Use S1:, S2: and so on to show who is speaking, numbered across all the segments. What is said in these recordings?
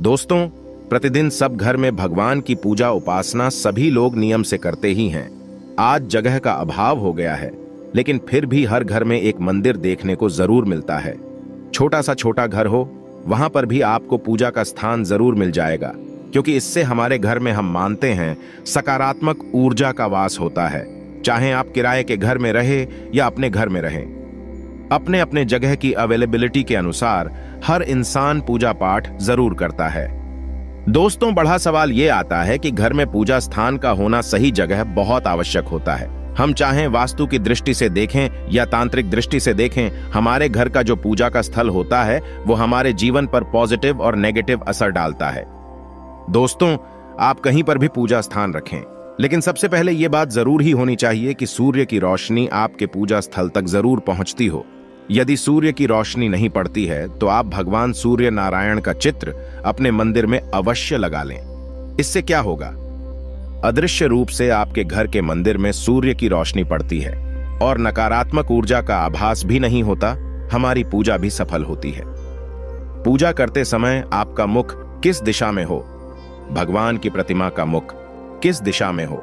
S1: दोस्तों, प्रतिदिन सब घर में भगवान की पूजा उपासना सभी लोग नियम से करते ही हैं। आज जगह का अभाव हो गया है, लेकिन फिर भी हर घर में एक मंदिर देखने को जरूर मिलता है। छोटा सा छोटा घर हो, वहां पर भी आपको पूजा का स्थान जरूर मिल जाएगा, क्योंकि इससे हमारे घर में हम मानते हैं सकारात्मक ऊर्जा का वास होता है। चाहे आप किराए के घर में रहे या अपने घर में रहें, अपने अपने जगह की अवेलेबिलिटी के अनुसार हर इंसान पूजा पाठ जरूर करता है। दोस्तों, बड़ा सवाल यह आता है कि घर में पूजा स्थान का होना सही जगह बहुत आवश्यक होता है। हम चाहें वास्तु की दृष्टि से देखें या तांत्रिक दृष्टि से देखें, हमारे घर का जो पूजा का स्थल होता है वो हमारे जीवन पर पॉजिटिव और नेगेटिव असर डालता है। दोस्तों, आप कहीं पर भी पूजा स्थान रखें, लेकिन सबसे पहले यह बात जरूर ही होनी चाहिए कि सूर्य की रोशनी आपके पूजा स्थल तक जरूर पहुंचती हो। यदि सूर्य की रोशनी नहीं पड़ती है तो आप भगवान सूर्य नारायण का चित्र अपने मंदिर में अवश्य लगा लें। इससे क्या होगा? अदृश्य रूप से आपके घर के मंदिर में सूर्य की रोशनी पड़ती है और नकारात्मक ऊर्जा का आभास भी नहीं होता। हमारी पूजा भी सफल होती है। पूजा करते समय आपका मुख किस दिशा में हो, भगवान की प्रतिमा का मुख किस दिशा में हो,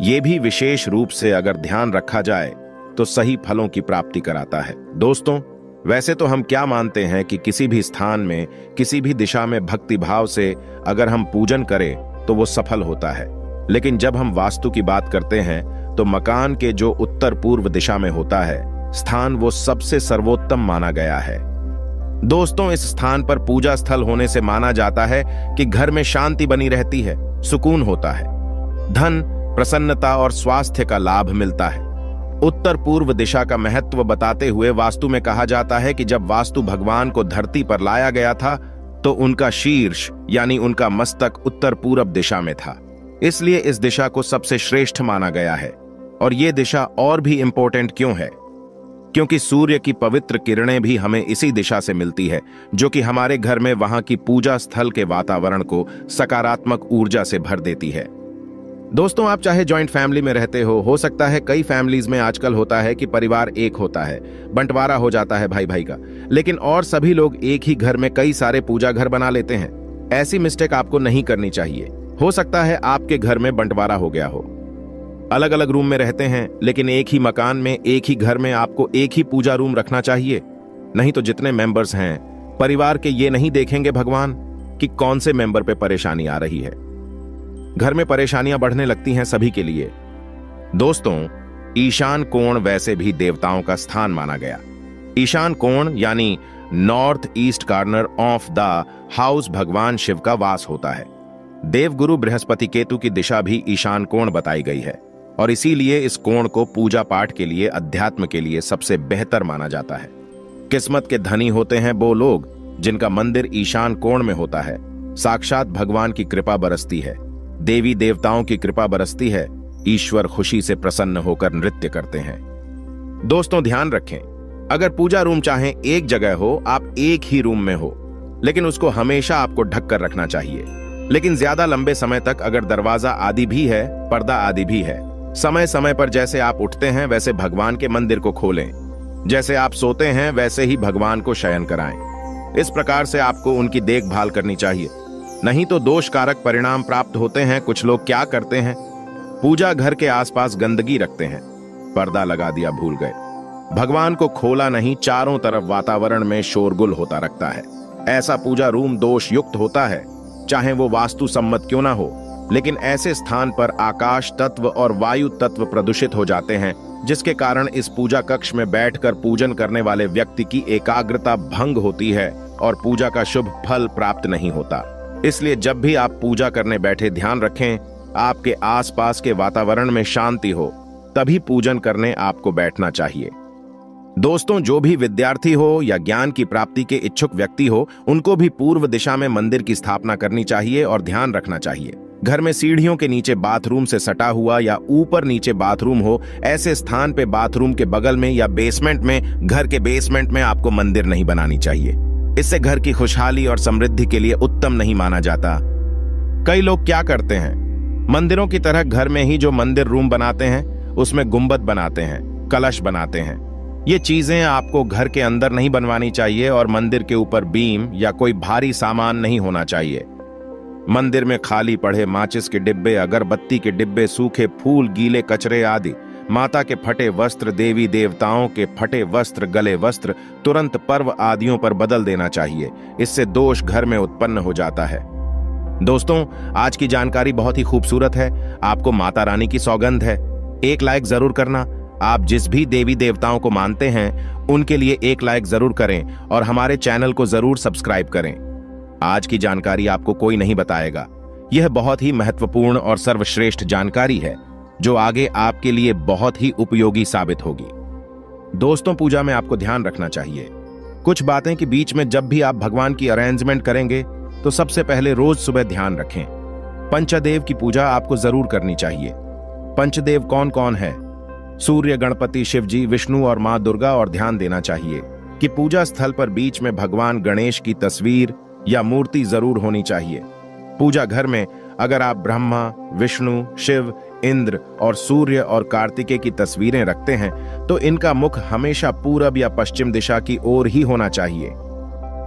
S1: यह भी विशेष रूप से अगर ध्यान रखा जाए तो सही फलों की प्राप्ति कराता है। दोस्तों, वैसे तो हम क्या मानते हैं कि किसी भी स्थान में किसी भी दिशा में भक्ति भाव से अगर हम पूजन करें तो वो सफल होता है, लेकिन जब हम वास्तु की बात करते हैं तो मकान के जो उत्तर पूर्व दिशा में होता है स्थान, वो सबसे सर्वोत्तम माना गया है। दोस्तों, इस स्थान पर पूजा स्थल होने से माना जाता है कि घर में शांति बनी रहती है, सुकून होता है, धन, प्रसन्नता और स्वास्थ्य का लाभ मिलता है। उत्तर पूर्व दिशा का महत्व बताते हुए वास्तु में कहा जाता है कि जब वास्तु भगवान को धरती पर लाया गया था तो उनका शीर्ष यानी उनका मस्तक उत्तर पूरब दिशा में था, इसलिए इस दिशा को सबसे श्रेष्ठ माना गया है। और ये दिशा और भी इंपॉर्टेंट क्यों है? क्योंकि सूर्य की पवित्र किरणें भी हमें इसी दिशा से मिलती है, जो कि हमारे घर में वहां की पूजा स्थल के वातावरण को सकारात्मक ऊर्जा से भर देती है। दोस्तों, आप चाहे जॉइंट फैमिली में रहते हो सकता है कई फैमिलीज में आजकल होता है कि परिवार एक होता है, बंटवारा हो जाता है भाई भाई का, लेकिन और सभी लोग एक ही घर में कई सारे पूजा घर बना लेते हैं। ऐसी मिस्टेक आपको नहीं करनी चाहिए। हो सकता है आपके घर में बंटवारा हो गया हो, अलग अलग रूम में रहते हैं, लेकिन एक ही मकान में एक ही घर में आपको एक ही पूजा रूम रखना चाहिए। नहीं तो जितने मेंबर्स हैं परिवार के, ये नहीं देखेंगे भगवान कि कौन से मेंबर पे परेशानी आ रही है। घर में परेशानियां बढ़ने लगती हैं सभी के लिए। दोस्तों, ईशान कोण वैसे भी देवताओं का स्थान माना गया। ईशान कोण यानी north east corner of the house भगवान शिव का वास होता है। देवगुरु बृहस्पति केतु की दिशा भी ईशान कोण बताई गई है और इसीलिए इस कोण को पूजा पाठ के लिए, अध्यात्म के लिए सबसे बेहतर माना जाता है। किस्मत के धनी होते हैं वो लोग जिनका मंदिर ईशान कोण में होता है। साक्षात भगवान की कृपा बरसती है, देवी देवताओं की कृपा बरसती है, ईश्वर खुशी से प्रसन्न होकर नृत्य करते हैं। दोस्तों, ध्यान रखें, अगर पूजा रूम चाहे एक जगह हो, आप एक ही रूम में हो, लेकिन उसको हमेशा आपको ढक कर रखना चाहिए। लेकिन ज्यादा लंबे समय तक अगर दरवाजा आदि भी है, पर्दा आदि भी है, समय समय पर जैसे आप उठते हैं वैसे भगवान के मंदिर को खोलें। जैसे आप सोते हैं वैसे ही भगवान को शयन कराएं। इस प्रकार से आपको उनकी देखभाल करनी चाहिए, नहीं तो दोष कारक परिणाम प्राप्त होते हैं। कुछ लोग क्या करते हैं, पूजा घर के आसपास गंदगी रखते हैं, पर्दा लगा दिया भूल गए, भगवान को खोला नहीं, चारों तरफ वातावरण में शोरगुल होता रखता है। ऐसा पूजा रूम दोष युक्त होता है, चाहे वो वास्तु सम्मत क्यों ना हो। लेकिन ऐसे स्थान पर आकाश तत्व और वायु तत्व प्रदूषित हो जाते हैं, जिसके कारण इस पूजा कक्ष में बैठकर पूजन करने वाले व्यक्ति की एकाग्रता भंग होती है और पूजा का शुभ फल प्राप्त नहीं होता। इसलिए जब भी आप पूजा करने बैठे, ध्यान रखें आपके आसपास के वातावरण में शांति हो, तभी पूजन करने आपको बैठना चाहिए। दोस्तों, जो भी विद्यार्थी हो या ज्ञान की प्राप्ति के इच्छुक व्यक्ति हो, उनको भी पूर्व दिशा में मंदिर की स्थापना करनी चाहिए और ध्यान रखना चाहिए घर में सीढ़ियों के नीचे बाथरूम से सटा हुआ या ऊपर नीचे बाथरूम हो, ऐसे स्थान पे बाथरूम के बगल में या बेसमेंट में, घर के बेसमेंट में आपको मंदिर नहीं बनानी चाहिए। इससे घर की खुशहाली और समृद्धि के लिए उत्तम नहीं माना जाता। कई लोग क्या करते हैं, मंदिरों की तरह घर में ही जो मंदिर रूम बनाते हैं उसमें गुंबद बनाते हैं, कलश बनाते हैं, ये चीजें आपको घर के अंदर नहीं बनवानी चाहिए और मंदिर के ऊपर बीम या कोई भारी सामान नहीं होना चाहिए। मंदिर में खाली पड़े माचिस के डिब्बे, अगरबत्ती के डिब्बे, सूखे फूल, गीले कचरे आदि, माता के फटे वस्त्र, देवी देवताओं के फटे वस्त्र, गले वस्त्र तुरंत पर्व आदियों पर बदल देना चाहिए। इससे दोष घर में उत्पन्न हो जाता है। दोस्तों, आज की जानकारी बहुत ही खूबसूरत है। आपको माता रानी की सौगंध है, एक लाइक जरूर करना। आप जिस भी देवी देवताओं को मानते हैं उनके लिए एक लाइक जरूर करें और हमारे चैनल को जरूर सब्सक्राइब करें। आज की जानकारी आपको कोई नहीं बताएगा। यह बहुत ही महत्वपूर्ण और सर्वश्रेष्ठ जानकारी है जो आगे आपके लिए बहुत ही उपयोगी साबित होगी। दोस्तों, पूजा में आपको ध्यान रखना चाहिए कुछ बातें कि बीच में जब भी आप भगवान की अरेंजमेंट करेंगे तो सबसे पहले रोज सुबह ध्यान रखें। पंचदेव की पूजा आपको जरूर करनी चाहिए। पंचदेव कौन कौन है? सूर्य, गणपति, शिव जी, विष्णु और मां दुर्गा। और ध्यान देना चाहिए कि पूजा स्थल पर बीच में भगवान गणेश की तस्वीर या मूर्ति जरूर होनी चाहिए। पूजा घर में अगर आप ब्रह्मा, विष्णु, शिव, इंद्र और सूर्य और कार्तिकेय की तस्वीरें रखते हैं तो इनका मुख हमेशा पूरब या पश्चिम दिशा की ओर ही होना चाहिए।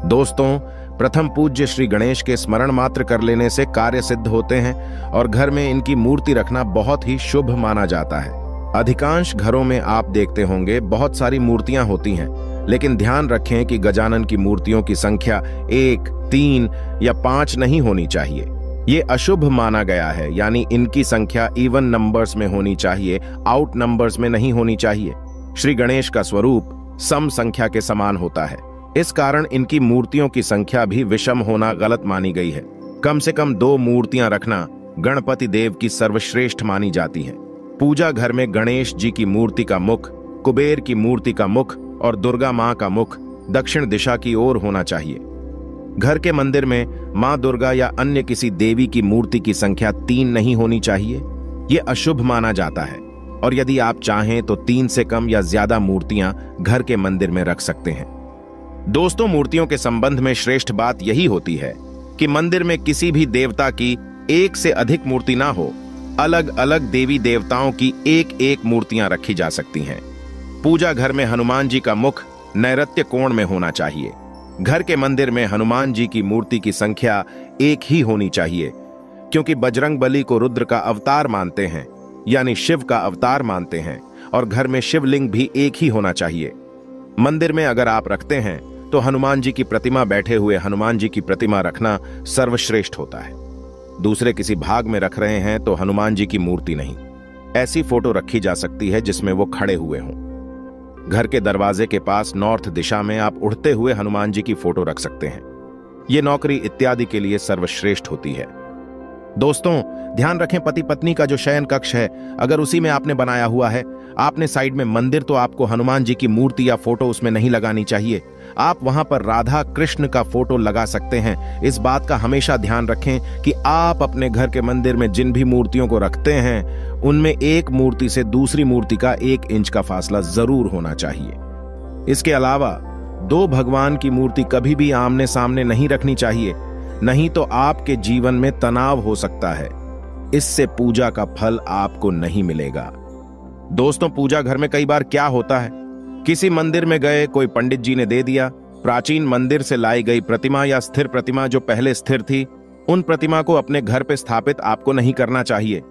S1: दोस्तों, प्रथम पूज्य श्री गणेश के स्मरण मात्र कर लेने से कार्य सिद्ध होते हैं और घर में इनकी मूर्ति रखना बहुत ही शुभ माना जाता है। अधिकांश घरों में आप देखते होंगे बहुत सारी मूर्तियां होती हैं, लेकिन ध्यान रखें कि गजानन की मूर्तियों की संख्या 1, 3 या 5 नहीं होनी चाहिए। ये अशुभ माना गया है, यानी इनकी संख्या इवन नंबर्स में होनी चाहिए, आउट नंबर्स में नहीं होनी चाहिए। श्री गणेश का स्वरूप सम संख्या के समान होता है, इस कारण इनकी मूर्तियों की संख्या भी विषम होना गलत मानी गई है। कम से कम 2 मूर्तियां रखना गणपति देव की सर्वश्रेष्ठ मानी जाती है। पूजा घर में गणेश जी की मूर्ति का मुख, कुबेर की मूर्ति का मुख और दुर्गा मां का मुख दक्षिण दिशा की ओर होना चाहिए। घर के मंदिर में मां दुर्गा या अन्य किसी देवी की मूर्ति की संख्या 3 नहीं होनी चाहिए। यह अशुभ माना जाता है और यदि आप चाहें तो 3 से कम या ज्यादा मूर्तियां घर के मंदिर में रख सकते हैं। दोस्तों, मूर्तियों के संबंध में श्रेष्ठ बात यही होती है कि मंदिर में किसी भी देवता की एक से अधिक मूर्ति ना हो। अलग अलग देवी देवताओं की एक मूर्तियां रखी जा सकती हैं। पूजा घर में हनुमान जी का मुख नैऋत्य कोण में होना चाहिए। घर के मंदिर में हनुमान जी की मूर्ति की संख्या 1 ही होनी चाहिए, क्योंकि बजरंग बली को रुद्र का अवतार मानते हैं, यानी शिव का अवतार मानते हैं, और घर में शिवलिंग भी 1 ही होना चाहिए। मंदिर में अगर आप रखते हैं तो हनुमान जी की प्रतिमा, बैठे हुए हनुमान जी की प्रतिमा रखना सर्वश्रेष्ठ होता है। दूसरे किसी भाग में रख रहे हैं तो हनुमान जी की मूर्ति नहीं, ऐसी फोटो रखी जा सकती है जिसमें वो खड़े हुए हों। घर के दरवाजे के पास नॉर्थ दिशा में आप उड़ते हुए हनुमान जी की फोटो रख सकते हैं। ये नौकरी इत्यादि के लिए सर्वश्रेष्ठ होती है। दोस्तों, ध्यान रखें, पति पत्नी का जो शयन कक्ष है अगर उसी में आपने बनाया हुआ है, आपने साइड में मंदिर, तो आपको हनुमान जी की मूर्ति या फोटो उसमें नहीं लगानी चाहिए। आप वहां पर राधा कृष्ण का फोटो लगा सकते हैं। इस बात का हमेशा ध्यान रखें कि आप अपने घर के मंदिर में जिन भी मूर्तियों को रखते हैं उनमें एक मूर्ति से दूसरी मूर्ति का 1 इंच का फासला जरूर होना चाहिए। इसके अलावा 2 भगवान की मूर्ति कभी भी आमने सामने नहीं रखनी चाहिए, नहीं तो आपके जीवन में तनाव हो सकता है। इससे पूजा का फल आपको नहीं मिलेगा। दोस्तों, पूजा घर में कई बार क्या होता है, किसी मंदिर में गए, कोई पंडित जी ने दे दिया, प्राचीन मंदिर से लाई गई प्रतिमा या स्थिर प्रतिमा जो पहले स्थिर थी, उन प्रतिमा को अपने घर पे स्थापित आपको नहीं करना चाहिए।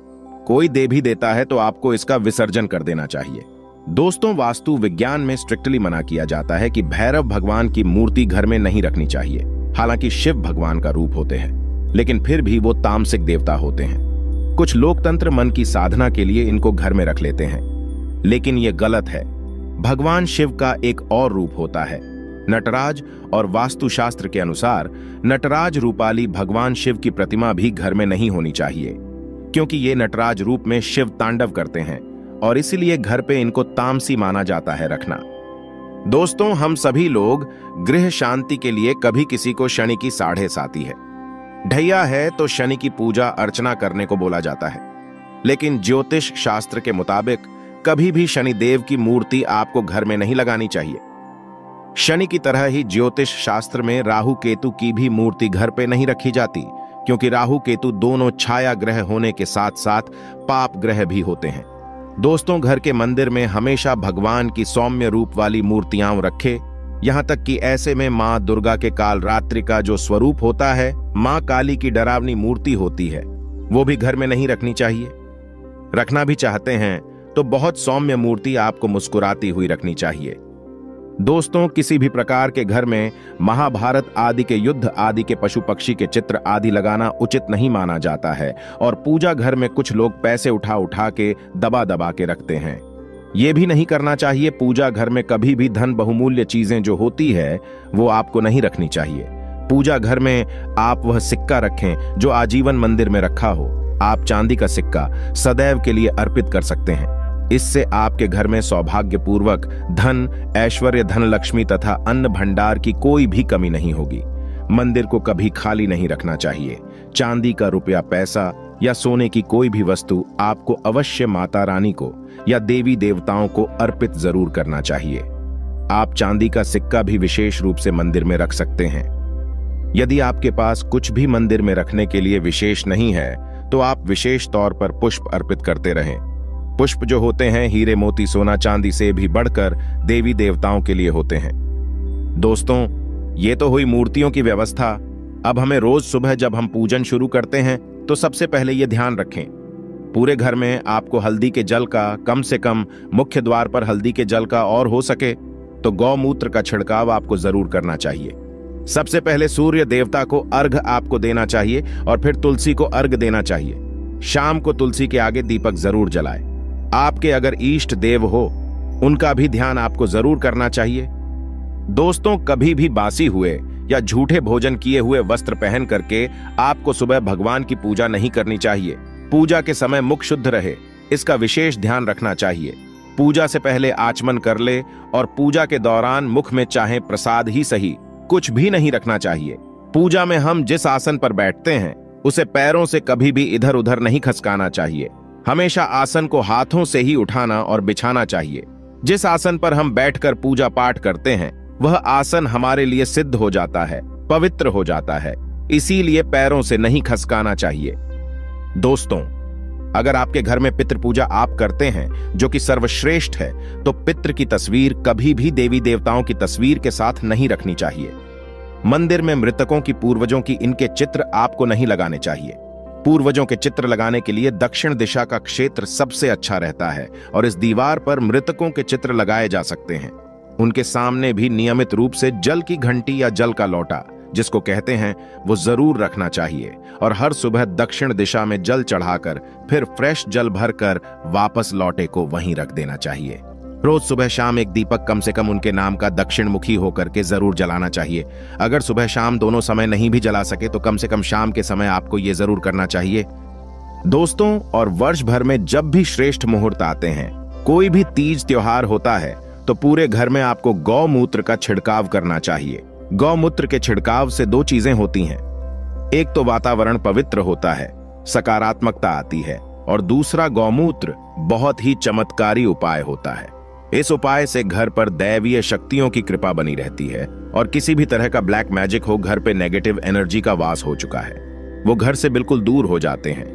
S1: कोई दे भी देता है तो आपको इसका विसर्जन कर देना चाहिए। दोस्तों, वास्तु विज्ञान में स्ट्रिक्टली मना किया जाता है कि भैरव भगवान की मूर्ति घर में नहीं रखनी चाहिए। हालांकि शिव भगवान का रूप होते हैं, लेकिन फिर भी वो तामसिक देवता होते हैं। कुछ लोकतंत्र मन की साधना के लिए इनको घर में रख लेते हैं, लेकिन ये गलत है। भगवान शिव का एक और रूप होता है नटराज, और वास्तुशास्त्र के अनुसार नटराज रूपाली भगवान शिव की प्रतिमा भी घर में नहीं होनी चाहिए, क्योंकि ये नटराज रूप में शिव तांडव करते हैं और इसीलिए घर पे इनको तामसी माना जाता है रखना। दोस्तों, हम सभी लोग गृह शांति के लिए कभी किसी को शनि की 7.5 आती है, ढैया है तो शनि की पूजा अर्चना करने को बोला जाता है। लेकिन ज्योतिष शास्त्र के मुताबिक कभी भी शनि देव की मूर्ति आपको घर में नहीं लगानी चाहिए। शनि की तरह ही ज्योतिष शास्त्र में राहु केतु की भी मूर्ति घर पे नहीं रखी जाती, क्योंकि राहु केतु दोनों छाया ग्रह होने के साथ साथ पाप ग्रह भी होते हैं। दोस्तों, घर के मंदिर में हमेशा भगवान की सौम्य रूप वाली मूर्तियां रखे। यहाँ तक कि ऐसे में माँ दुर्गा के कालरात्रि का जो स्वरूप होता है, माँ काली की डरावनी मूर्ति होती है, वो भी घर में नहीं रखनी चाहिए। रखना भी चाहते हैं तो बहुत सौम्य मूर्ति आपको मुस्कुराती हुई रखनी चाहिए। दोस्तों, किसी भी प्रकार के घर में महाभारत आदि के युद्ध आदि के पशु पक्षी के चित्र आदि लगाना उचित नहीं माना जाता है और पूजा घर में कुछ लोग पैसे उठा उठा के दबा दबा के रखते हैं। ये भी नहीं करना चाहिए। पूजा घर में कभी भी धन बहुमूल्य चीजें जो होती है वो आपको नहीं रखनी चाहिए। पूजा घर में आप वह सिक्का रखें जो आजीवन मंदिर में रखा हो। आप चांदी का सिक्का सदैव के लिए अर्पित कर सकते हैं। इससे आपके घर में सौभाग्यपूर्वक धन, ऐश्वर्य, धन लक्ष्मी तथा अन्न भंडार की कोई भी कमी नहीं होगी। मंदिर को कभी खाली नहीं रखना चाहिए। चांदी का रुपया, पैसा या सोने की कोई भी वस्तु आपको अवश्य माता रानी को या देवी देवताओं को अर्पित जरूर करना चाहिए। आप चांदी का सिक्का भी विशेष रूप से मंदिर में रख सकते हैं। यदि आपके पास कुछ भी मंदिर में रखने के लिए विशेष नहीं है तो आप विशेष तौर पर पुष्प अर्पित करते रहें। पुष्प जो होते हैं हीरे, मोती, सोना, चांदी से भी बढ़कर देवी देवताओं के लिए होते हैं। दोस्तों, ये तो हुई मूर्तियों की व्यवस्था। अब हमें रोज सुबह जब हम पूजन शुरू करते हैं तो सबसे पहले ये ध्यान रखें, पूरे घर में आपको हल्दी के जल का कम से कम मुख्य द्वार पर हल्दी के जल का और हो सके तो गौमूत्र का छिड़काव आपको जरूर करना चाहिए। सबसे पहले सूर्य देवता को अर्घ आपको देना चाहिए और फिर तुलसी को अर्घ देना चाहिए। शाम को तुलसी के आगे दीपक जरूर जलाएं। आपके अगर इष्ट देव हो उनका भी ध्यान आपको जरूर करना चाहिए। दोस्तों, कभी भी बासी हुए या झूठे भोजन किए हुए वस्त्र पहन करके आपको सुबह भगवान की पूजा नहीं करनी चाहिए। पूजा के समय मुख शुद्ध रहे, इसका विशेष ध्यान रखना चाहिए। पूजा से पहले आचमन कर ले और पूजा के दौरान मुख में चाहे प्रसाद ही सही, कुछ भी नहीं रखना चाहिए। पूजा में हम जिस आसन पर बैठते हैं उसे पैरों से कभी भी इधर उधर नहीं खसकाना चाहिए। हमेशा आसन को हाथों से ही उठाना और बिछाना चाहिए। जिस आसन पर हम बैठकर पूजा पाठ करते हैं वह आसन हमारे लिए सिद्ध हो जाता है, पवित्र हो जाता है, इसीलिए पैरों से नहीं खसकाना चाहिए। दोस्तों, अगर आपके घर में पितृ पूजा आप करते हैं जो कि सर्वश्रेष्ठ है, तो पितृ की तस्वीर कभी भी देवी देवताओं की तस्वीर के साथ नहीं रखनी चाहिए। मंदिर में मृतकों की, पूर्वजों की इनके चित्र आपको नहीं लगाने चाहिए। पूर्वजों के चित्र लगाने के लिए दक्षिण दिशा का क्षेत्र सबसे अच्छा रहता है और इस दीवार पर मृतकों के चित्र लगाए जा सकते हैं। उनके सामने भी नियमित रूप से जल की घंटी या जल का लोटा, जिसको कहते हैं, वो जरूर रखना चाहिए और हर सुबह दक्षिण दिशा में जल चढ़ाकर फिर फ्रेश जल भरकर वापस लौटे को वहीं रख देना चाहिए। रोज सुबह शाम एक दीपक कम से कम उनके नाम का दक्षिण मुखी होकर के जरूर जलाना चाहिए। अगर सुबह शाम दोनों समय नहीं भी जला सके तो कम से कम शाम के समय आपको यह जरूर करना चाहिए। दोस्तों, और वर्ष भर में जब भी श्रेष्ठ मुहूर्त आते हैं, कोई भी तीज त्योहार होता है, तो पूरे घर में आपको गौमूत्र का छिड़काव करना चाहिए। गौमूत्र के छिड़काव से दो चीजें होती हैं, एक तो वातावरण पवित्र होता है, सकारात्मकता आती है, और दूसरा गौमूत्र बहुत ही चमत्कारी उपाय होता है। इस उपाय से घर पर दैवीय शक्तियों की कृपा बनी रहती है और किसी भी तरह का ब्लैक मैजिक हो, घर पे नेगेटिव एनर्जी का वास हो चुका है, वो घर से बिल्कुल दूर हो जाते हैं।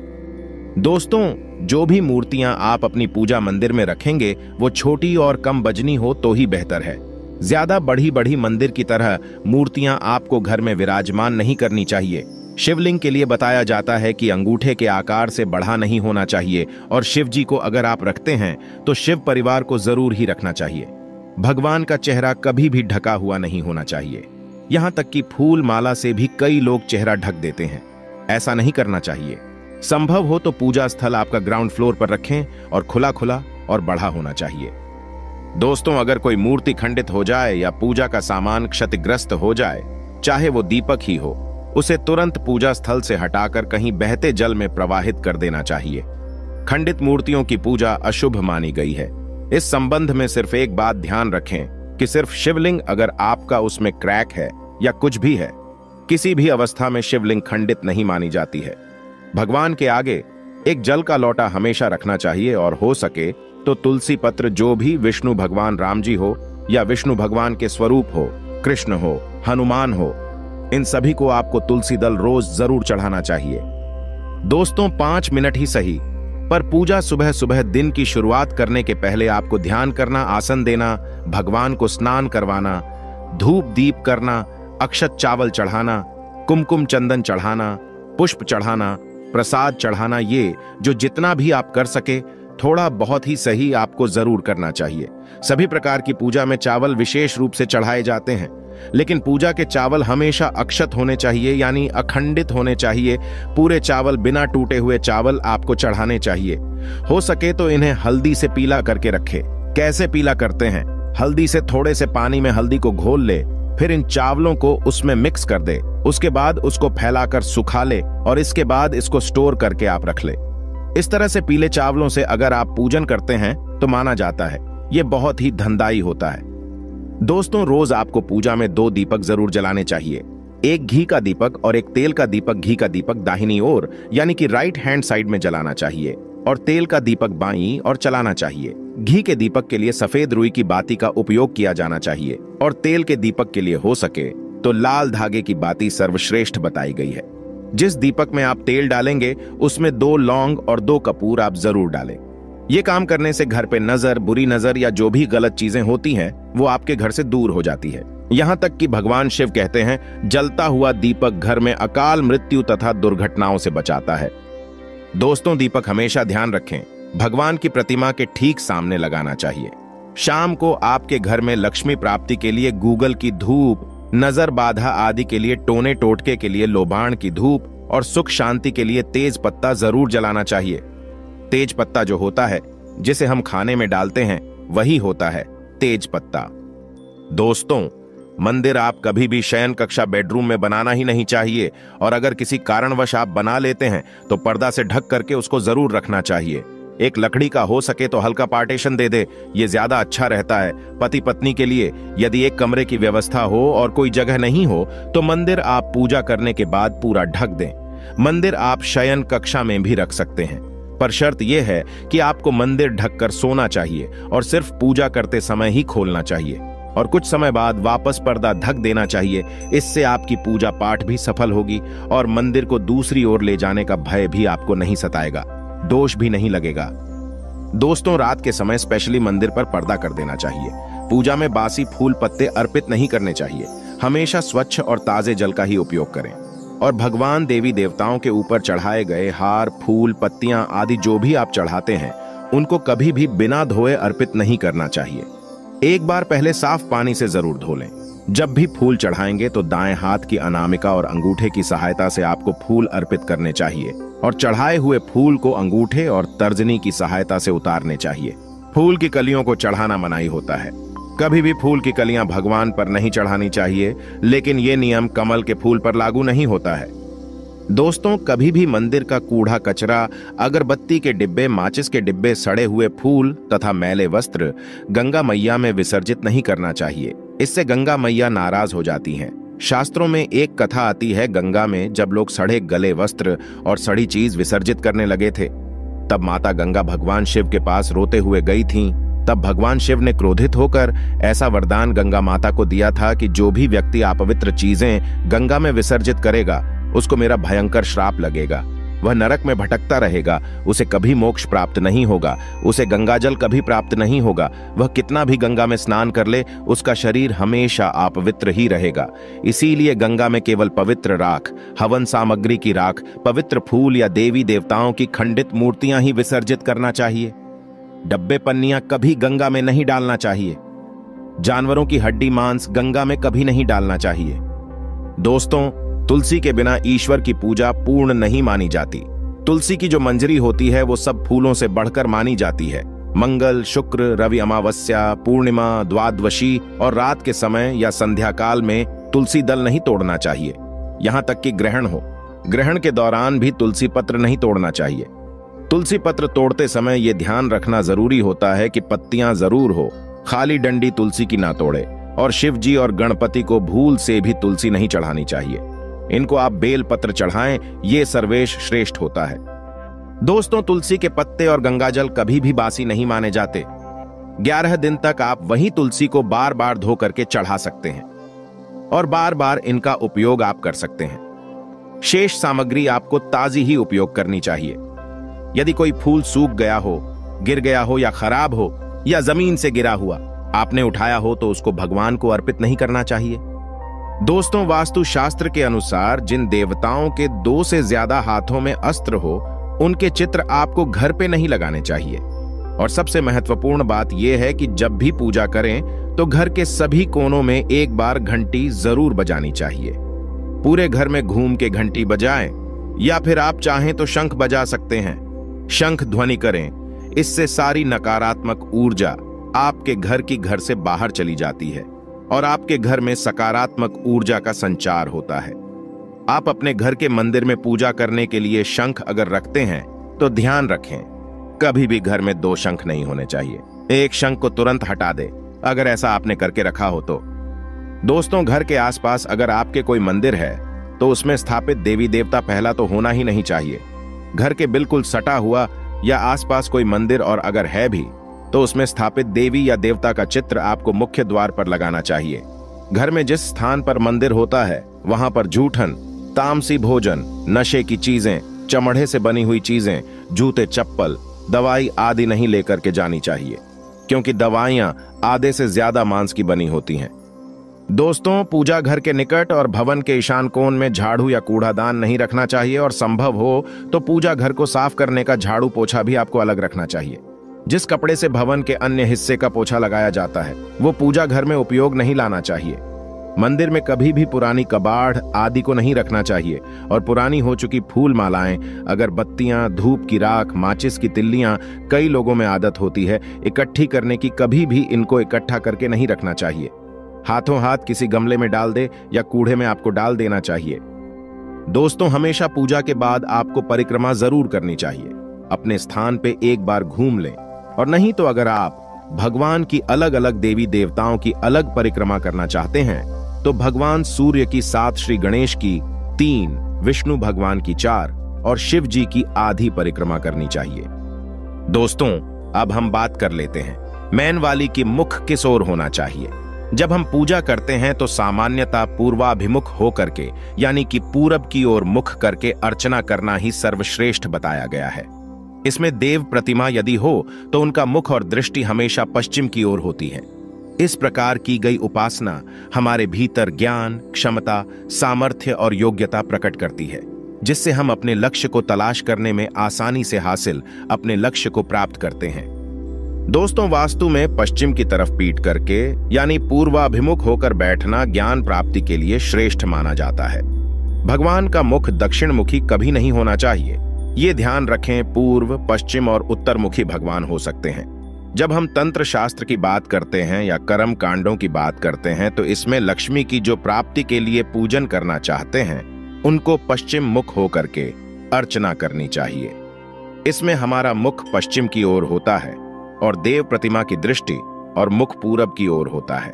S1: दोस्तों, जो भी मूर्तियां आप अपनी पूजा मंदिर में रखेंगे वो छोटी और कम वजनी हो तो ही बेहतर है। ज्यादा बढ़ी बढ़ी मंदिर की तरह मूर्तियां आपको घर में विराजमान नहीं करनी चाहिए। शिवलिंग के लिए बताया जाता है कि अंगूठे के आकार से बढ़ा नहीं होना चाहिए और शिव जी को अगर आप रखते हैं तो शिव परिवार को जरूर ही रखना चाहिए। भगवान का चेहरा कभी भी ढका हुआ नहीं होना चाहिए। यहां तक कि फूल माला से भी कई लोग चेहरा ढक देते हैं, ऐसा नहीं करना चाहिए। संभव हो तो पूजा स्थल आपका ग्राउंड फ्लोर पर रखें और खुला खुला और बढ़ा होना चाहिए। दोस्तों, अगर कोई मूर्ति खंडित हो जाए या पूजा का सामान क्षतिग्रस्त हो जाए, चाहे वो दीपक ही हो, उसे तुरंत पूजा स्थल से हटाकर कहीं बहते जल में प्रवाहित कर देना चाहिए। खंडित मूर्तियों की पूजा अशुभ मानी गई है। इस संबंध में सिर्फ एक बात ध्यान रखें कि सिर्फ शिवलिंग अगर आपका उसमें क्रैक है या कुछ भी है, किसी भी अवस्था में शिवलिंग खंडित नहीं मानी जाती है। भगवान के आगे एक जल का लोटा हमेशा रखना चाहिए और हो सके तो तुलसी पत्र, जो भी विष्णु भगवान राम जी हो या विष्णु भगवान के स्वरूप हो, कृष्ण हो, हनुमान हो, इन सभी को आपको तुलसी दल रोज जरूर चढ़ाना चाहिए। दोस्तों, 5 मिनट ही सही पर पूजा सुबह सुबह दिन की शुरुआत करने के पहले आपको ध्यान करना, आसन देना, भगवान को स्नान करवाना, धूप दीप करना, अक्षत चावल चढ़ाना, कुमकुम चंदन चढ़ाना, पुष्प चढ़ाना, प्रसाद चढ़ाना, ये जो जितना भी आप कर सके थोड़ा बहुत ही सही आपको जरूर करना चाहिए। सभी प्रकार की पूजा में चावल विशेष रूप से चढ़ाए जाते हैं, लेकिन पूजा के चावल हमेशा अक्षत होने चाहिए, यानी अखंडित होने चाहिए। पूरे चावल, बिना टूटे हुए चावल आपको चढ़ाने चाहिए। हो सके तो इन्हें हल्दी से पीला करके रखे। कैसे पीला करते हैं? हल्दी से थोड़े से पानी में हल्दी को घोल ले, फिर इन चावलों को उसमें मिक्स कर दे। उसके बाद उसको फैलाकर सुखा ले और इसके बाद इसको स्टोर करके आप रख ले। इस तरह से पीले चावलों से अगर आप पूजन करते हैं तो माना जाता है ये बहुत ही धनदायी होता है। दोस्तों, रोज आपको पूजा में 2 दीपक जरूर जलाने चाहिए। एक घी का दीपक और एक तेल का दीपक। घी का दीपक दाहिनी ओर यानी कि राइट हैंड साइड में जलाना चाहिए और तेल का दीपक बाईं और चलाना चाहिए। घी के दीपक के लिए सफेद रुई की बाती का उपयोग किया जाना चाहिए और तेल के दीपक के लिए हो सके तो लाल धागे की बाती सर्वश्रेष्ठ बताई गई है। जिस दीपक में आप तेल डालेंगे उसमें 2 लौंग और 2 कपूर आप जरूर डालें। ये काम करने से घर पे नजर, बुरी नजर या जो भी गलत चीजें होती हैं वो आपके घर से दूर हो जाती है। यहां तक कि भगवान शिव कहते हैं, जलता हुआ दीपक घर में अकाल मृत्यु तथा दुर्घटनाओं से बचाता है। दोस्तों, दीपक हमेशा ध्यान रखें भगवान की प्रतिमा के ठीक सामने लगाना चाहिए। शाम को आपके घर में लक्ष्मी प्राप्ति के लिए गूगल की धूप, नजर बाधा आदि के लिए टोने टोटके के लिए लोबान की धूप और सुख शांति के लिए तेज पत्ता जरूर जलाना चाहिए। तेज पत्ता जो होता है जिसे हम खाने में डालते हैं वही होता है तेज पत्ता। दोस्तों, मंदिर आप कभी भी शयन कक्षा बेडरूम में बनाना ही नहीं चाहिए और अगर किसी कारणवश आप बना लेते हैं तो पर्दा से ढक करके उसको जरूर रखना चाहिए। एक लकड़ी का हो सके तो हल्का पार्टीशन दे दे, ये ज्यादा अच्छा रहता है। पति पत्नी के लिए यदि एक कमरे की व्यवस्था हो और कोई जगह नहीं हो तो मंदिर आप पूजा करने के बाद पूरा ढक दें। मंदिर आप शयन कक्षा में भी रख सकते हैं, पर शर्त यह है कि आपको मंदिर ढककर सोना चाहिए और सिर्फ पूजा करते समय ही खोलना चाहिए और कुछ समय बाद वापस पर्दा ढक देना चाहिए। इससे आपकी पूजा पाठ भी सफल होगी और मंदिर को दूसरी ओर ले जाने का भय भी आपको नहीं सताएगा, दोष भी नहीं लगेगा। दोस्तों, रात के समय स्पेशली मंदिर पर पर्दा कर देना चाहिए। पूजा में बासी फूल पत्ते अर्पित नहीं करने चाहिए। हमेशा स्वच्छ और ताजे जल का ही उपयोग करें और भगवान देवी देवताओं के ऊपर चढ़ाए गए हार, फूल, पत्तियां आदि जो भी आप चढ़ाते हैं उनको कभी भी बिना धोए अर्पित नहीं करना चाहिए। एक बार पहले साफ पानी से जरूर धो लें। जब भी फूल चढ़ाएंगे तो दाएं हाथ की अनामिका और अंगूठे की सहायता से आपको फूल अर्पित करने चाहिए और चढ़ाए हुए फूल को अंगूठे और तर्जनी की सहायता से उतारने चाहिए। फूल की कलियों को चढ़ाना मनाही होता है। कभी भी फूल की कलियां भगवान पर नहीं चढ़ानी चाहिए, लेकिन यह नियम कमल के फूल पर लागू नहीं होता है। दोस्तों, कभी भी मंदिर का कूड़ा कचरा, अगरबत्ती के डिब्बे, माचिस के डिब्बे, सड़े हुए फूल तथा मैले वस्त्र गंगा मैया में विसर्जित नहीं करना चाहिए। इससे गंगा मैया नाराज हो जाती हैं। शास्त्रों में एक कथा आती है, गंगा में जब लोग सड़े गले वस्त्र और सड़ी चीज विसर्जित करने लगे थे तब माता गंगा भगवान शिव के पास रोते हुए गई थीं। तब भगवान शिव ने क्रोधित होकर ऐसा वरदान गंगा माता को दिया था कि जो भी व्यक्ति अपवित्र चीजें गंगा में विसर्जित करेगा उसको मेरा भयंकर श्राप लगेगा। वह नरक में भटकता रहेगा, उसे कभी मोक्ष प्राप्त नहीं होगा, उसे गंगाजल कभी प्राप्त नहीं होगा। वह कितना भी गंगा में स्नान कर ले उसका शरीर हमेशा अपवित्र ही रहेगा। इसीलिए गंगा में केवल पवित्र राख, हवन सामग्री की राख, पवित्र फूल या देवी देवताओं की खंडित मूर्तियां ही विसर्जित करना चाहिए। डब्बे पन्नियां कभी गंगा में नहीं डालना चाहिए। जानवरों की हड्डी मांस गंगा में कभी नहीं डालना चाहिए। दोस्तों, तुलसी के बिना ईश्वर की पूजा पूर्ण नहीं मानी जाती। तुलसी की जो मंजरी होती है वो सब फूलों से बढ़कर मानी जाती है। मंगल, शुक्र, रवि अमावस्या, पूर्णिमा, द्वादशी और रात के समय या संध्या काल में तुलसी दल नहीं तोड़ना चाहिए। यहां तक कि ग्रहण हो, ग्रहण के दौरान भी तुलसी पत्र नहीं तोड़ना चाहिए। तुलसी पत्र तोड़ते समय यह ध्यान रखना जरूरी होता है कि पत्तियां जरूर हो, खाली डंडी तुलसी की ना तोड़े। और शिव जी और गणपति को भूल से भी तुलसी नहीं चढ़ानी चाहिए। इनको आप बेल पत्र चढ़ाएं, ये सर्वेश श्रेष्ठ होता है। दोस्तों, तुलसी के पत्ते और गंगाजल कभी भी बासी नहीं माने जाते। 11 दिन तक आप वही तुलसी को बार बार धो करके चढ़ा सकते हैं और बार बार इनका उपयोग आप कर सकते हैं। शेष सामग्री आपको ताजी ही उपयोग करनी चाहिए। यदि कोई फूल सूख गया हो, गिर गया हो या खराब हो या जमीन से गिरा हुआ आपने उठाया हो तो उसको भगवान को अर्पित नहीं करना चाहिए। दोस्तों, वास्तु शास्त्र के अनुसार जिन देवताओं के 2 से ज्यादा हाथों में अस्त्र हो, उनके चित्र आपको घर पे नहीं लगाने चाहिए। और सबसे महत्वपूर्ण बात यह है कि जब भी पूजा करें तो घर के सभी कोनों में एक बार घंटी जरूर बजानी चाहिए। पूरे घर में घूम के घंटी बजाएं या फिर आप चाहें तो शंख बजा सकते हैं। शंख ध्वनि करें, इससे सारी नकारात्मक ऊर्जा आपके घर से बाहर चली जाती है और आपके घर में सकारात्मक ऊर्जा का संचार होता है। आप अपने घर के मंदिर में पूजा करने के लिए शंख अगर रखते हैं तो ध्यान रखें, कभी भी घर में 2 शंख नहीं होने चाहिए। एक शंख को तुरंत हटा दे अगर ऐसा आपने करके रखा हो तो। दोस्तों, घर के आसपास अगर आपके कोई मंदिर है तो उसमें स्थापित देवी देवता पहला तो होना ही नहीं चाहिए। घर के बिल्कुल सटा हुआ या आसपास कोई मंदिर और अगर है भी तो उसमें स्थापित देवी या देवता का चित्र आपको मुख्य द्वार पर लगाना चाहिए। घर में जिस स्थान पर मंदिर होता है वहां पर जूठन, तामसी भोजन, नशे की चीजें, चमड़े से बनी हुई चीजें, जूते, चप्पल, दवाई आदि नहीं लेकर के जानी चाहिए, क्योंकि दवाइयां आधे से ज्यादा मांस की बनी होती हैं। दोस्तों, पूजा घर के निकट और भवन के ईशान कोण में झाड़ू या कूड़ादान नहीं रखना चाहिए और संभव हो तो पूजा घर को साफ करने का झाड़ू पोछा भी आपको अलग रखना चाहिए। जिस कपड़े से भवन के अन्य हिस्से का पोछा लगाया जाता है वो पूजा घर में उपयोग नहीं लाना चाहिए। मंदिर में कभी भी पुरानी कबाड़ आदि को नहीं रखना चाहिए और पुरानी हो चुकी फूल मालाएं, अगरबत्तियां, धूप की राख, माचिस की तिल्लियां कई लोगों में आदत होती है इकट्ठी करने की, कभी भी इनको इकट्ठा करके नहीं रखना चाहिए। हाथों हाथ किसी गमले में डाल दे या कूड़े में आपको डाल देना चाहिए। दोस्तों, हमेशा पूजा के बाद आपको परिक्रमा जरूर करनी चाहिए। अपने स्थान पे एक बार घूम लें, और नहीं तो अगर आप भगवान की अलग अलग देवी देवताओं की अलग परिक्रमा करना चाहते हैं तो भगवान सूर्य की 7, श्री गणेश की 3, विष्णु भगवान की 4 और शिव जी की आधी परिक्रमा करनी चाहिए। दोस्तों, अब हम बात कर लेते हैं मैन वाली की मुख किस ओर होना चाहिए। जब हम पूजा करते हैं तो सामान्यतः पूर्वाभिमुख होकर के यानी कि पूरब की ओर मुख करके अर्चना करना ही सर्वश्रेष्ठ बताया गया है। इसमें देव प्रतिमा यदि हो तो उनका मुख और दृष्टि हमेशा पश्चिम की ओर होती है। इस प्रकार की गई उपासना हमारे भीतर ज्ञान, क्षमता, सामर्थ्य और योग्यता प्रकट करती है, जिससे हम अपने लक्ष्य को तलाश करने में आसानी से हासिल अपने लक्ष्य को प्राप्त करते हैं। दोस्तों, वास्तु में पश्चिम की तरफ पीठ करके यानी पूर्वाभिमुख होकर बैठना ज्ञान प्राप्ति के लिए श्रेष्ठ माना जाता है। भगवान का मुख दक्षिण मुखी कभी नहीं होना चाहिए। ये ध्यान रखें, पूर्व, पश्चिम और उत्तर मुखी भगवान हो सकते हैं। जब हम तंत्र शास्त्र की बात करते हैं या कर्म कांडों की बात करते हैं तो इसमें लक्ष्मी की जो प्राप्ति के लिए पूजन करना चाहते हैं उनको पश्चिम मुख होकर के अर्चना करनी चाहिए। इसमें हमारा मुख पश्चिम की ओर होता है और देव प्रतिमा की दृष्टि और मुख पूरब की ओर होता है।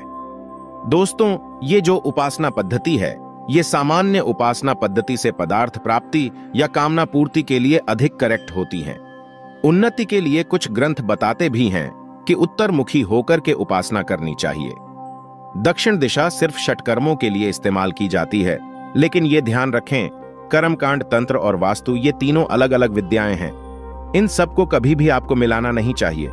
S1: दोस्तों, ये जो उपासना पद्धति है ये सामान्य उपासना पद्धति से पदार्थ प्राप्ति या कामना पूर्ति के लिए अधिक करेक्ट होती हैं। उन्नति के लिए कुछ ग्रंथ बताते भी हैं कि उत्तर मुखी होकर के उपासना करनी चाहिए। दक्षिण दिशा सिर्फ षटकर्मों के लिए इस्तेमाल की जाती है, लेकिन ये ध्यान रखें, कर्मकांड, तंत्र और वास्तु ये तीनों अलग अलग विद्याएं हैं। इन सबको कभी भी आपको मिलाना नहीं चाहिए।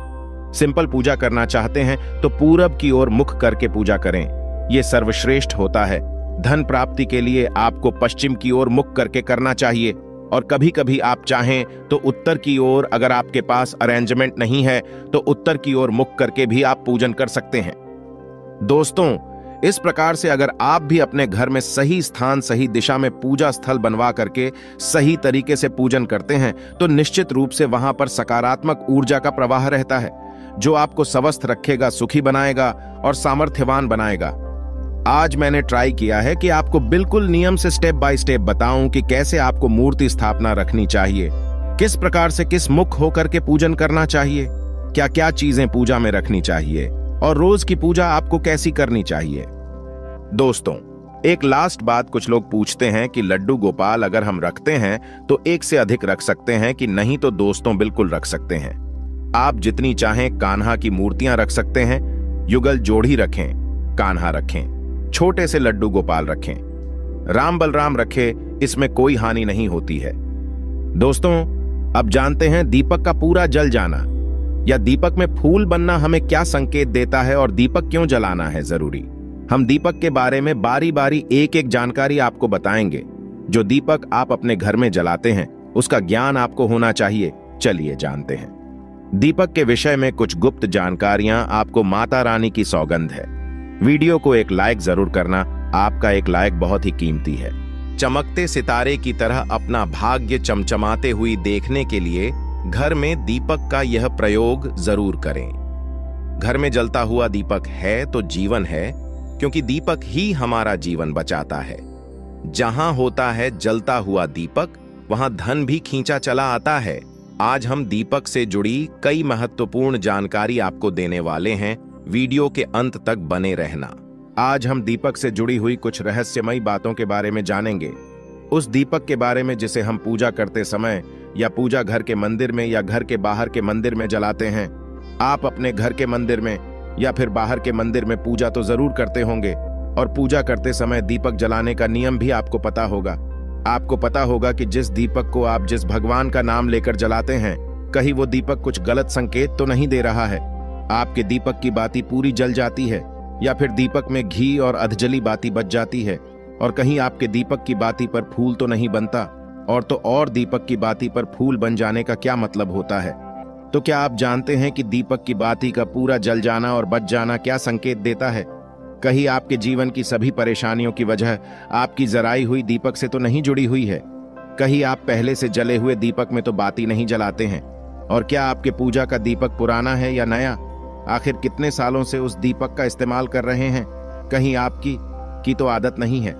S1: सिंपल पूजा करना चाहते हैं तो पूरब की ओर मुख करके पूजा करें, यह सर्वश्रेष्ठ होता है। धन प्राप्ति के लिए आपको पश्चिम की ओर मुख करके करना चाहिए और कभी कभी आप चाहें तो उत्तर की ओर, अगर आपके पास अरेंजमेंट नहीं है तो उत्तर की ओर मुख करके भी आप पूजन कर सकते हैं। दोस्तों, इस प्रकार से अगर आप भी अपने घर में सही स्थान, सही दिशा में पूजा स्थल बनवा करके सही तरीके से पूजन करते हैं तो निश्चित रूप से वहां पर सकारात्मक ऊर्जा का प्रवाह रहता है, जो आपको स्वस्थ रखेगा, सुखी बनाएगा और सामर्थ्यवान बनाएगा। आज मैंने ट्राई किया है कि आपको बिल्कुल नियम से स्टेप बाय स्टेप बताऊं कि कैसे आपको मूर्ति स्थापना रखनी चाहिए, किस प्रकार से किस मुख होकर के पूजन करना चाहिए, क्या क्या चीजें पूजा में रखनी चाहिए और रोज की पूजा आपको कैसी करनी चाहिए। दोस्तों, एक लास्ट बात, कुछ लोग पूछते हैं कि लड्डू गोपाल अगर हम रखते हैं तो एक से अधिक रख सकते हैं कि नहीं। तो दोस्तों, बिल्कुल रख सकते हैं। आप जितनी चाहें कान्हा की मूर्तियां रख सकते हैं, युगल जोड़ी रखें, कान्हा रखें, छोटे से लड्डू गोपाल रखें, राम बलराम रखें, इसमें कोई हानि नहीं होती है। दोस्तों, अब जानते हैं दीपक का पूरा जल जाना या दीपक में फूल बनना हमें क्या संकेत देता है और दीपक क्यों जलाना है जरूरी। हम दीपक के बारे में बारी बारी एक एक जानकारी आपको बताएंगे। जो दीपक आप अपने घर में जलाते हैं उसका ज्ञान आपको होना चाहिए। चलिए जानते हैं दीपक के विषय में कुछ गुप्त जानकारियां। आपको माता रानी की सौगंध है। वीडियो को एक लाइक जरूर करना, आपका एक लाइक बहुत ही कीमती है। चमकते सितारे की तरह अपना भाग्य चमचमाते हुई देखने के लिए घर में दीपक का यह प्रयोग जरूर करें। घर में जलता हुआ दीपक है तो जीवन है, क्योंकि दीपक ही हमारा जीवन बचाता है। जहां होता है जलता हुआ दीपक, वहां धन भी खींचा चला आता है। आज हम दीपक से जुड़ी कई महत्वपूर्ण जानकारी आपको देने वाले हैं। वीडियो के अंत तक बने रहना। आज हम दीपक से जुड़ी हुई कुछ रहस्यमयी बातों के बारे में जानेंगे। उस दीपक के बारे में जिसे हम पूजा करते समय या पूजा घर के मंदिर में या घर के बाहर के मंदिर में जलाते हैं। आप अपने घर के मंदिर में या फिर बाहर के मंदिर में पूजा तो जरूर करते होंगे, और पूजा करते समय दीपक जलाने का नियम भी आपको पता होगा। आपको पता होगा कि जिस दीपक को आप जिस भगवान का नाम लेकर जलाते हैं, कहीं वो दीपक कुछ गलत संकेत तो नहीं दे रहा है। आपके दीपक की बाती पूरी जल जाती है या फिर दीपक में घी और अधजली बाती बच जाती है, और कहीं आपके दीपक की बाती पर फूल तो नहीं बनता। और दीपक की बाती पर फूल बन जाने का क्या मतलब होता है? तो क्या आप जानते हैं कि दीपक की बाती का पूरा जल जाना और बच जाना क्या संकेत देता है? कहीं आपके जीवन की सभी परेशानियों की वजह आपकी जराई हुई दीपक से तो नहीं जुड़ी हुई है? कहीं आप पहले से जले हुए दीपक में तो बाती नहीं जलाते हैं? और क्या आपके पूजा का दीपक पुराना है या नया? आखिर कितने सालों से उस दीपक का इस्तेमाल कर रहे हैं? कहीं आपकी तो आदत नहीं है।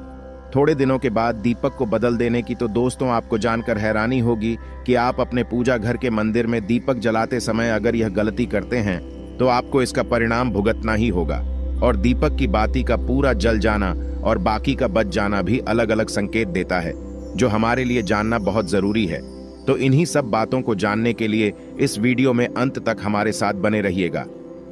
S1: थोड़े दिनों के बाद दीपक को बदल देने की तो दोस्तों आपको जानकर हैरानी होगी कि आप अपने पूजा घर के मंदिर में दीपक जलाते समय अगर यह गलती करते हैं तो आपको इसका परिणाम भुगतना ही होगा। और दीपक की बाती का पूरा जल जाना और बाकी का बच जाना भी अलग अलग संकेत देता है, जो हमारे लिए जानना बहुत जरूरी है। तो इन्हीं सब बातों को जानने के लिए इस वीडियो में अंत तक हमारे साथ बने रहिएगा।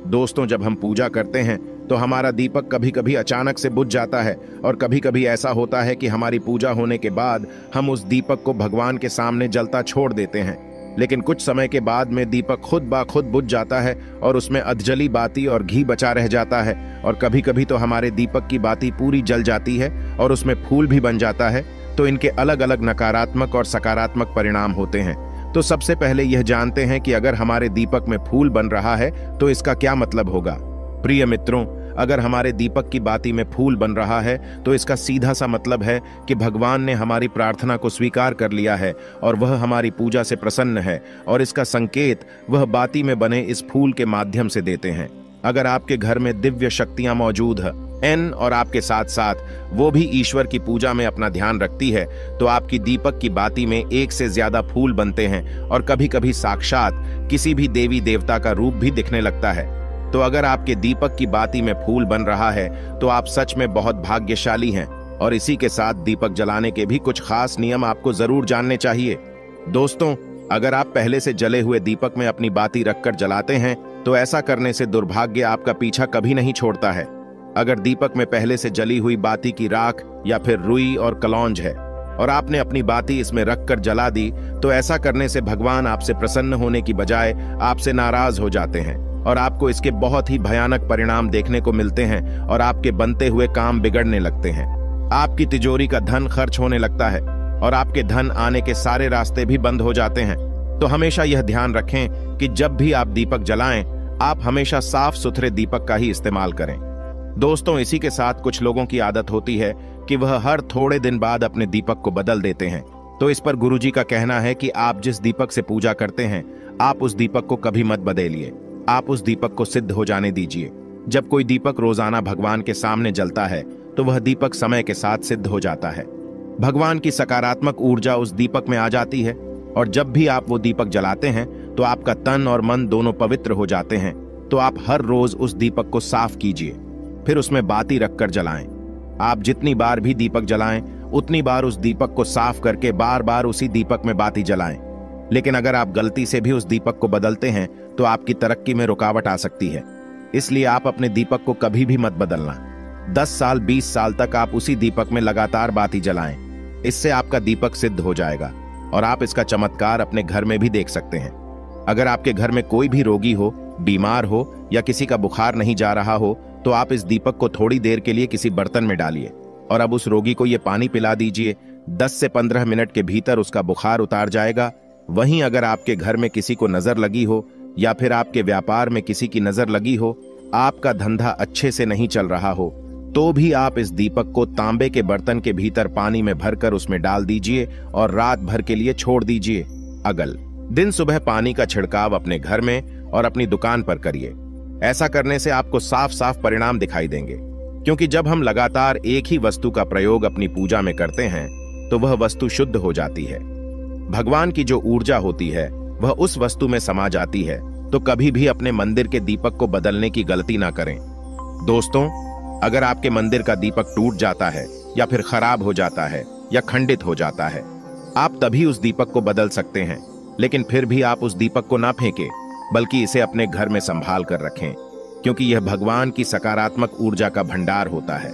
S1: दोस्तों, जब हम पूजा करते हैं तो हमारा दीपक कभी कभी अचानक से बुझ जाता है, और कभी कभी ऐसा होता है कि हमारी पूजा होने के बाद हम उस दीपक को भगवान के सामने जलता छोड़ देते हैं। लेकिन कुछ समय के बाद में दीपक खुद ब खुद बुझ जाता है और उसमें अधजली बाती और घी बचा रह जाता है। और कभी कभी तो हमारे दीपक की बाती पूरी जल जाती है और उसमें फूल भी बन जाता है। तो इनके अलग अलग नकारात्मक और सकारात्मक परिणाम होते हैं। तो सबसे पहले यह जानते हैं कि अगर हमारे दीपक में फूल बन रहा है तो इसका क्या मतलब होगा। प्रिय मित्रों, अगर हमारे दीपक की बाती में फूल बन रहा है तो इसका सीधा सा मतलब है कि भगवान ने हमारी प्रार्थना को स्वीकार कर लिया है और वह हमारी पूजा से प्रसन्न है, और इसका संकेत वह बाती में बने इस फूल के माध्यम से देते हैं। अगर आपके घर में दिव्य शक्तियां मौजूद हैं और आपके साथ साथ वो भी ईश्वर की पूजा में अपना ध्यान रखती है, तो आपकी दीपक की बाती में एक से ज्यादा फूल बनते हैं और कभी कभी साक्षात किसी भी देवी देवता का रूप भी दिखने लगता है। तो अगर आपके दीपक की बाती में फूल बन रहा है तो आप सच में बहुत भाग्यशाली हैं। और इसी के साथ दीपक जलाने के भी कुछ खास नियम आपको जरूर जानने चाहिए। दोस्तों, अगर आप पहले से जले हुए दीपक में अपनी बाती रखकर जलाते हैं तो ऐसा करने से दुर्भाग्य आपका पीछा कभी नहीं छोड़ता है। अगर दीपक में पहले से जली हुई बाती की राख या फिर रुई और कलौंज है और आपने अपनी बाती इसमें रखकर जला दी, तो ऐसा करने से भगवान आपसे प्रसन्न होने की बजाय आपसे नाराज हो जाते हैं और आपको इसके बहुत ही भयानक परिणाम देखने को मिलते हैं और आपके बनते हुए काम बिगड़ने लगते हैं। आपकी तिजोरी का धन खर्च होने लगता है और आपके धन आने के सारे रास्ते भी बंद हो जाते हैं। तो हमेशा यह ध्यान रखें कि जब भी आप दीपक जलाएं, आप हमेशा साफ सुथरे दीपक का ही इस्तेमाल करें। दोस्तों, इसी के साथ कुछ लोगों की आदत होती है कि वह हर थोड़े दिन बाद अपने दीपक को बदल देते हैं। तो इस पर गुरुजी का कहना है कि आप जिस दीपक से पूजा करते हैं, आप उस दीपक को कभी मत बदलिए। आप उस दीपक को सिद्ध हो जाने दीजिए। जब कोई दीपक रोजाना भगवान के सामने जलता है तो वह दीपक समय के साथ सिद्ध हो जाता है। भगवान की सकारात्मक ऊर्जा उस दीपक में आ जाती है, और जब भी आप वो दीपक जलाते हैं तो आपका तन और मन दोनों पवित्र हो जाते हैं। तो आप हर रोज उस दीपक को साफ कीजिए, फिर उसमें बाती रखकर जलाएं। आप जितनी बार भी दीपक जलाएं, उतनी बार उस दीपक को साफ करके बार बार उसी दीपक में बाती जलाएं। लेकिन अगर आप गलती से भी उस दीपक को बदलते हैं तो आपकी तरक्की में रुकावट आ सकती है। इसलिए आप अपने दीपक को कभी भी मत बदलना। 10 साल 20 साल तक आप उसी दीपक में लगातार बाती जलाएं। इससे आपका दीपक सिद्ध हो जाएगा और आप इसका चमत्कार अपने घर में भी देख सकते हैं। अगर आपके घर में कोई भी रोगी हो, बीमार हो या किसी का बुखार नहीं जा रहा हो, तो आप इस दीपक को थोड़ी देर के लिए किसी बर्तन में डालिए और अब उस रोगी को ये पानी पिला दीजिए। 10 से 15 मिनट के भीतर उसका बुखार उतार जाएगा। वहीं अगर आपके घर में किसी को नजर लगी हो या फिर आपके व्यापार में किसी की नजर लगी हो, आपका धंधा अच्छे से नहीं चल रहा हो, तो भी आप इस दीपक को तांबे के बर्तन के भीतर पानी में भरकर उसमें डाल दीजिए और रात भर के लिए छोड़ दीजिए। अगल दिन सुबह पानी का छिड़काव अपने घर में और अपनी दुकान पर करिए। ऐसा करने से आपको साफ साफ परिणाम दिखाई देंगे, क्योंकि जब हम लगातार एक ही वस्तु का प्रयोग अपनी पूजा में करते हैं तो वह वस्तु शुद्ध हो जाती है। भगवान की जो ऊर्जा होती है वह उस वस्तु में समा जाती है। तो कभी भी अपने मंदिर के दीपक को बदलने की गलती ना करें। दोस्तों, अगर आपके मंदिर का दीपक टूट जाता है या फिर खराब हो जाता है या खंडित हो जाता है, आप तभी उस दीपक को बदल सकते हैं, लेकिन फिर भी आप उस दीपक को ना फेंकें, बल्कि इसे अपने घर में संभाल कर रखें, क्योंकि यह भगवान की सकारात्मक ऊर्जा का भंडार होता है।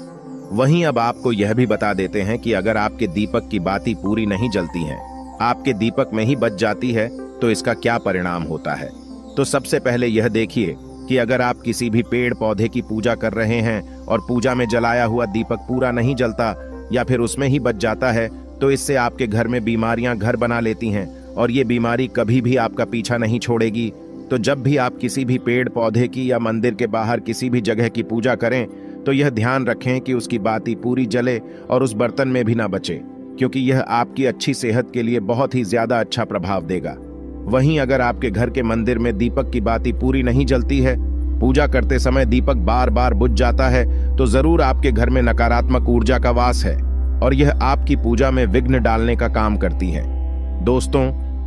S1: वहीं अब आपको यह भी बता देते हैं कि अगर आपके दीपक की बाती पूरी नहीं जलती हैं, आपके दीपक में ही बच जाती है, तो इसका क्या परिणाम होता है। तो सबसे पहले यह देखिए कि अगर आप किसी भी पेड़ पौधे की पूजा कर रहे हैं और पूजा में जलाया हुआ दीपक पूरा नहीं जलता या फिर उसमें ही बच जाता है, तो इससे आपके घर में बीमारियां घर बना लेती हैं और ये बीमारी कभी भी आपका पीछा नहीं छोड़ेगी। तो जब भी आप किसी भी पेड़ पौधे की या मंदिर के बाहर किसी भी जगह की पूजा करें, तो यह ध्यान रखें कि उसकी बाती पूरी जले और उस बर्तन में भी ना बचे, क्योंकि यह आपकी अच्छी सेहत के लिए बहुत ही ज्यादा अच्छा प्रभाव देगा। वहीं अगर आपके घर के मंदिर में दीपक की बाती पूरी नहीं जलती है, पूजा करते समय दीपक बार बार बुझ जाता है, तो जरूर आपके घर में नकारात्मक ऊर्जा का वास है और यह आपकी पूजा में विघ्न डालने का काम करती है। दोस्तों,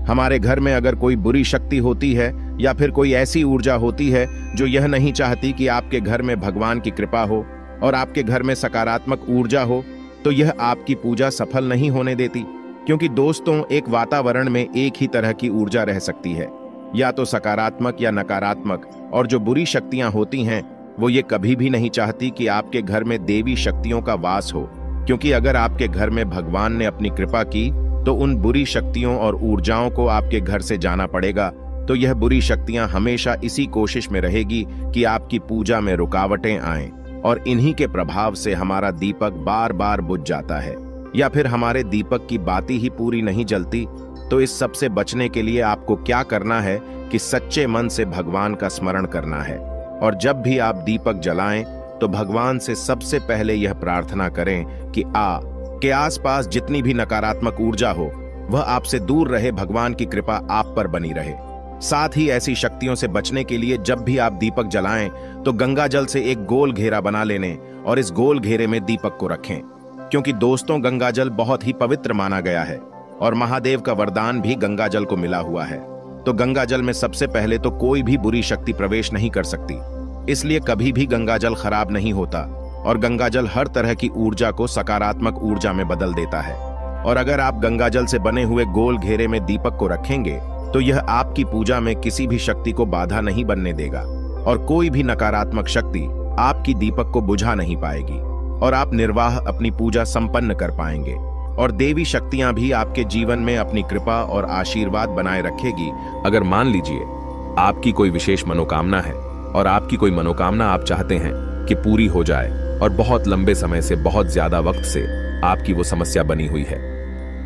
S1: हमारे घर में अगर कोई बुरी शक्ति होती है या फिर कोई ऐसी ऊर्जा होती है जो यह नहीं चाहती कि आपके घर में भगवान की कृपा हो और आपके घर में सकारात्मक ऊर्जा हो, तो यह आपकी पूजा सफल नहीं होने देती। क्योंकि दोस्तों, एक वातावरण में एक ही तरह की ऊर्जा रह सकती है, या तो सकारात्मक या नकारात्मक, और जो बुरी शक्तियां होती हैं वो ये कभी भी नहीं चाहती कि आपके घर में देवी शक्तियों का वास हो, क्योंकि अगर आपके घर में भगवान ने अपनी कृपा की तो उन बुरी शक्तियों और ऊर्जाओं को आपके घर से जाना पड़ेगा। तो यह बुरी शक्तियां हमेशा इसी कोशिश में रहेगी कि आपकी पूजा में रुकावटें आएं, और इन्हीं के प्रभाव से हमारा दीपक बार बार बुझ जाता है या फिर हमारे दीपक की बाती ही पूरी नहीं जलती। तो इस सब से बचने के लिए आपको क्या करना है कि सच्चे मन से भगवान का स्मरण करना है, और जब भी आप दीपक जलाएं तो भगवान से सबसे पहले यह प्रार्थना करें कि के आसपास जितनी भी नकारात्मक ऊर्जा हो वह आपसे दूर रहे, भगवान की कृपा आप पर बनी रहे। साथ ही ऐसी शक्तियों से बचने के लिए जब भी आप दीपक जलाएं तो गंगा जल से एक गोल घेरा बना लेने और इस गोल घेरे में दीपक को रखें, क्योंकि दोस्तों, गंगा जल बहुत ही पवित्र माना गया है और महादेव का वरदान भी गंगा जल को मिला हुआ है। तो गंगा जल में सबसे पहले तो कोई भी बुरी शक्ति प्रवेश नहीं कर सकती, इसलिए कभी भी गंगा जल खराब नहीं होता और गंगा जल हर तरह की ऊर्जा को सकारात्मक ऊर्जा में बदल देता है। और अगर आप गंगा जल से बने हुए गोल घेरे में दीपक को रखेंगे तो यह आपकी पूजा में किसी भी शक्ति को बाधा नहीं बनने देगा और कोई भी नकारात्मक शक्ति आपकी दीपक को बुझा नहीं पाएगी और आप निर्वाह अपनी पूजा संपन्न कर पाएंगे। और देवी शक्तियां भी आपके जीवन में अपनी कृपा और आशीर्वाद बनाए रखेगी। अगर मान लीजिए आपकी कोई विशेष मनोकामना है और आपकी कोई मनोकामना आप चाहते हैं कि पूरी हो जाए और बहुत लंबे समय से, बहुत ज्यादा वक्त से आपकी वो समस्या बनी हुई है,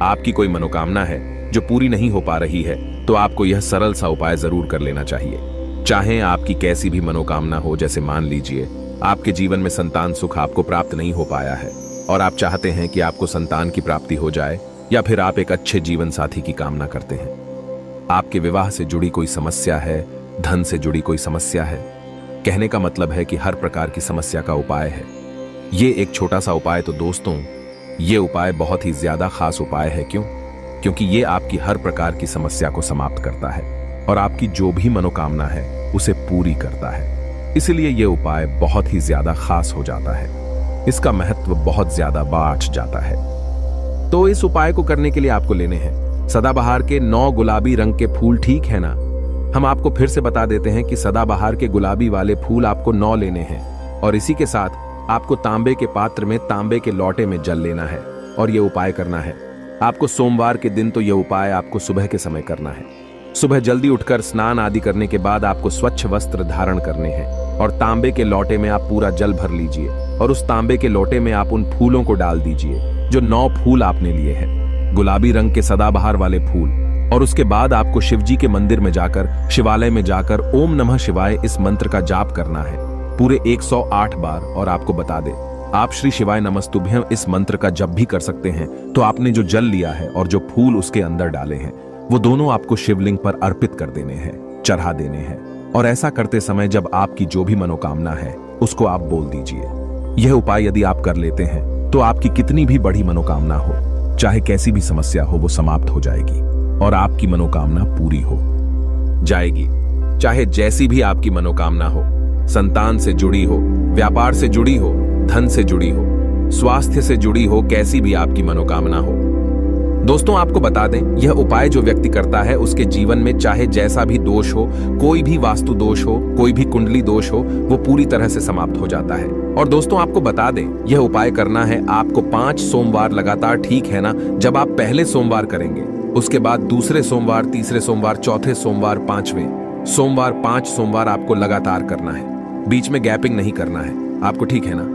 S1: आपकी कोई मनोकामना है जो पूरी नहीं हो पा रही है, तो आपको यह सरल सा उपाय जरूर कर लेना चाहिए। चाहे आपकी कैसी भी मनोकामना हो, जैसे मान लीजिए आपके जीवन में संतान सुख आपको प्राप्त नहीं हो पाया है और आप चाहते हैं कि आपको संतान की प्राप्ति हो जाए, या फिर आप एक अच्छे जीवन साथी की कामना करते हैं, आपके विवाह से जुड़ी कोई समस्या है, धन से जुड़ी कोई समस्या है। कहने का मतलब है कि हर प्रकार की समस्या का उपाय है। ये एक छोटा सा उपाय तो दोस्तों, ये उपाय बहुत ही ज्यादा खास उपाय है। क्यों? क्योंकि ये आपकी हर प्रकार की समस्या को समाप्त करता है और आपकी जो भी मनोकामना है उसे पूरी करता है। इसलिए ये उपाय बहुत ही ज्यादा खास हो जाता है, इसका महत्व बहुत ज्यादा बढ़ जाता है। तो इस उपाय को करने के लिए आपको लेने हैं सदाबहार के 9 गुलाबी रंग के फूल, ठीक है ना? हम आपको फिर से बता देते हैं कि सदाबहार के गुलाबी वाले फूल आपको 9 लेने हैं और इसी के साथ आपको तांबे के पात्र में तांबे के लोटे में जल लेना है और यह उपाय करना है। आपको सोमवार के दिन तो यह उपाय आपको सुबह के समय करना है। सुबह जल्दी उठकर स्नान आदि करने के बाद आपको स्वच्छ वस्त्र धारण करने हैं और तांबे के लोटे में आप पूरा जल भर लीजिए और उस तांबे के लोटे में आप उन फूलों को डाल दीजिए जो 9 फूल आपने लिए हैं, गुलाबी रंग के सदाबहार वाले फूल। और उसके बाद आपको शिवजी के मंदिर में जाकर, शिवालय में जाकर ओम नमः शिवाय इस मंत्र का जाप करना है पूरे 108 बार। और आपको बता दे, आप श्री शिवाय नमस्तुभ्यं इस मंत्र का जब भी कर सकते हैं तो आपने जो जल लिया है और जो फूल उसके अंदर डाले हैं वो दोनों आपको शिवलिंग पर अर्पित कर देने हैं, चढ़ा देने हैं। और ऐसा करते समय जब आपकी जो भी मनोकामना है उसको आप बोल दीजिए। यह उपाय यदि आप कर लेते हैं तो आपकी कितनी भी बड़ी मनोकामना हो, चाहे कैसी भी समस्या हो, वो समाप्त हो जाएगी और आपकी मनोकामना पूरी हो जाएगी। चाहे जैसी भी आपकी मनोकामना हो, संतान से जुड़ी हो, व्यापार से जुड़ी हो, धन से जुड़ी हो, स्वास्थ्य से जुड़ी हो, कैसी भी आपकी मनोकामना हो। दोस्तों आपको बता दें, यह उपाय जो व्यक्ति करता है उसके जीवन में चाहे जैसा भी दोष हो, कोई भी वास्तु दोष हो, कोई भी कुंडली दोष हो, वो पूरी तरह से समाप्त हो जाता है। और दोस्तों आपको बता दें, यह उपाय करना है आपको 5 सोमवार लगातार, ठीक है ना। जब आप पहले सोमवार करेंगे, उसके बाद दूसरे सोमवार, तीसरे सोमवार, चौथे सोमवार, 5वें सोमवार, 5 सोमवार आपको लगातार करना है। बीच में गैपिंग नहीं करना है आपको, ठीक है ना,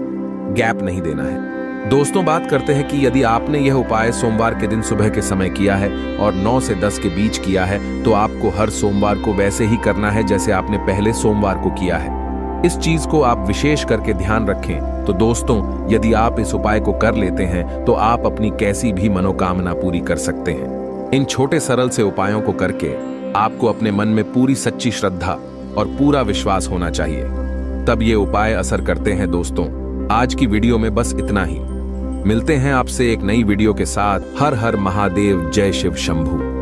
S1: गैप नहीं देना है। दोस्तों बात करते हैं कि यदि आपने यह उपाय सोमवार के दिन सुबह के समय किया है और 9 से 10 के बीच किया है तो आपको हर सोमवार को वैसे ही करना है जैसे आपने पहले सोमवार को किया है। इस चीज को आप विशेष करके ध्यान रखें। तो दोस्तों यदि आप इस उपाय को कर लेते हैं तो आप अपनी कैसी भी मनोकामना पूरी कर सकते हैं। इन छोटे सरल से उपायों को करके आपको अपने मन में पूरी सच्ची श्रद्धा और पूरा विश्वास होना चाहिए, तब ये उपाय असर करते हैं। दोस्तों आज की वीडियो में बस इतना ही। मिलते हैं आपसे एक नई वीडियो के साथ। हर हर महादेव, जय शिव शंभू।